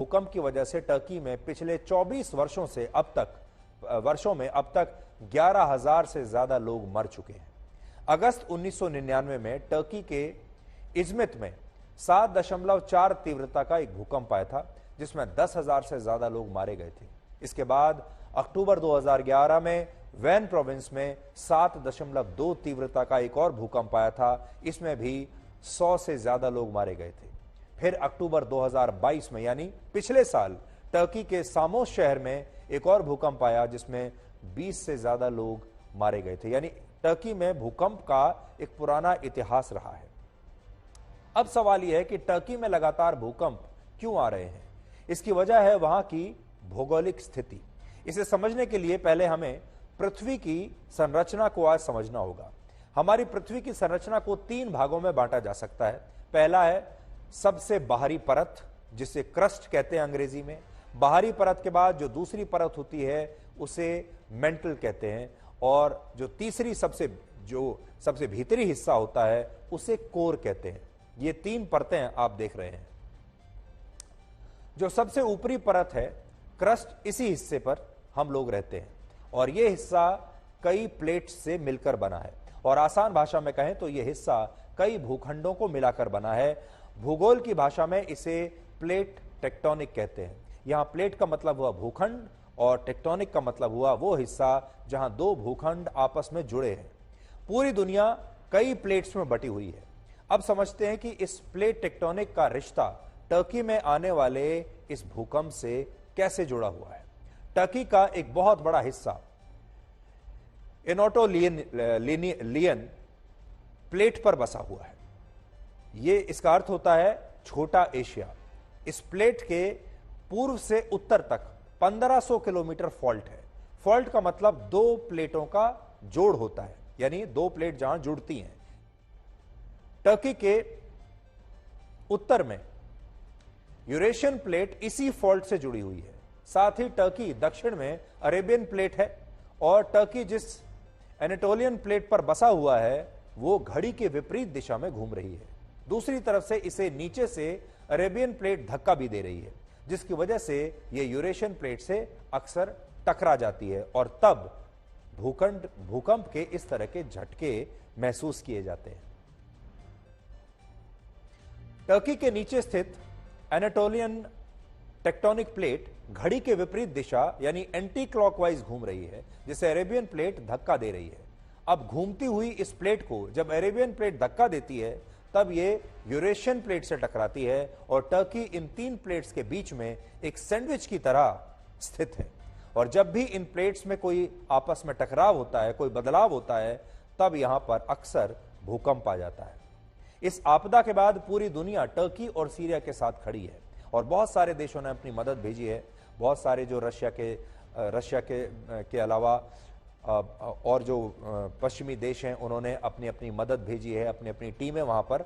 भूकंप की वजह से टर्की में पिछले 24 वर्षों में अब तक 11,000 से ज्यादा लोग मर चुके हैं। अगस्त 1999 में टर्की के इजमित में 7.4 तीव्रता का एक भूकंप आया था, जिसमें 10,000 से ज्यादा लोग मारे गए थे। इसके बाद अक्टूबर 2011 में वैन प्रोविंस में 7.2 तीव्रता का एक और भूकंप आया था। इसमें भी 100 से ज्यादा लोग मारे गए थे। फिर अक्टूबर 2022 में यानी पिछले साल टर्की के सामोस शहर में एक और भूकंप आया, जिसमें 20 से ज्यादा लोग मारे गए थे। यानी टर्की में भूकंप का एक पुराना इतिहास रहा है। अब सवाल यह है कि टर्की में लगातार भूकंप क्यों आ रहे हैं? इसकी वजह है वहां की भौगोलिक स्थिति। इसे समझने के लिए पहले हमें पृथ्वी की संरचना को आज समझना होगा। हमारी पृथ्वी की संरचना को 3 भागों में बांटा जा सकता है। पहला है सबसे बाहरी परत, जिसे क्रस्ट कहते हैं अंग्रेजी में। बाहरी परत के बाद जो दूसरी परत होती है उसे मेंटल कहते हैं, और जो तीसरी सबसे भीतरी हिस्सा होता है उसे कोर कहते हैं। ये 3 परतें आप देख रहे हैं। जो सबसे ऊपरी परत है क्रस्ट, इसी हिस्से पर हम लोग रहते हैं और यह हिस्सा कई प्लेट्स से मिलकर बना है, और आसान भाषा में कहें तो यह हिस्सा कई भूखंडों को मिलाकर बना है। भूगोल की भाषा में इसे प्लेट टेक्टोनिक कहते हैं। यहां प्लेट का मतलब हुआ भूखंड और टेक्टोनिक का मतलब हुआ वो हिस्सा जहां 2 भूखंड आपस में जुड़े हैं। पूरी दुनिया कई प्लेट्स में बटी हुई है। अब समझते हैं कि इस प्लेट टेक्टोनिक का रिश्ता टर्की में आने वाले इस भूकंप से कैसे जुड़ा हुआ है। टर्की का एक बहुत बड़ा हिस्सा एनाटोलियन प्लेट पर बसा हुआ है। यह इसका अर्थ होता है छोटा एशिया। इस प्लेट के पूर्व से उत्तर तक 1500 किलोमीटर फॉल्ट है। फॉल्ट का मतलब 2 प्लेटों का जोड़ होता है, यानी 2 प्लेट जहां जुड़ती हैं। टर्की के उत्तर में यूरेशियन प्लेट इसी फॉल्ट से जुड़ी हुई है। साथ ही टर्की दक्षिण में अरेबियन प्लेट है, और टर्की जिस एनाटोलियन प्लेट पर बसा हुआ है वो घड़ी के विपरीत दिशा में घूम रही है। दूसरी तरफ से इसे नीचे से अरेबियन प्लेट धक्का भी दे रही है, जिसकी वजह से यह यूरेशियन प्लेट से अक्सर टकरा जाती है, और तब भूकंप के इस तरह के झटके महसूस किए जाते हैं। टर्की के नीचे स्थित एनाटोलियन टेक्टोनिक प्लेट घड़ी के विपरीत दिशा यानी एंटी क्लॉकवाइज घूम रही है, जिसे अरेबियन प्लेट धक्का दे रही है। अब घूमती हुई इस प्लेट को जब अरेबियन प्लेट धक्का देती है तब ये यूरेशियन प्लेट से टकराती है, और टर्की इन 3 प्लेट्स के बीच में एक सैंडविच की तरह स्थित है। और जब भी इन प्लेट्स में कोई आपस में टकराव होता है, कोई बदलाव होता है, तब यहां पर अक्सर भूकंप आ जाता है। इस आपदा के बाद पूरी दुनिया टर्की और सीरिया के साथ खड़ी है, और बहुत सारे देशों ने अपनी मदद भेजी है। बहुत सारे जो रशिया के अलावा और जो पश्चिमी देश हैं उन्होंने अपनी अपनी मदद भेजी है, अपनी अपनी टीमें वहां पर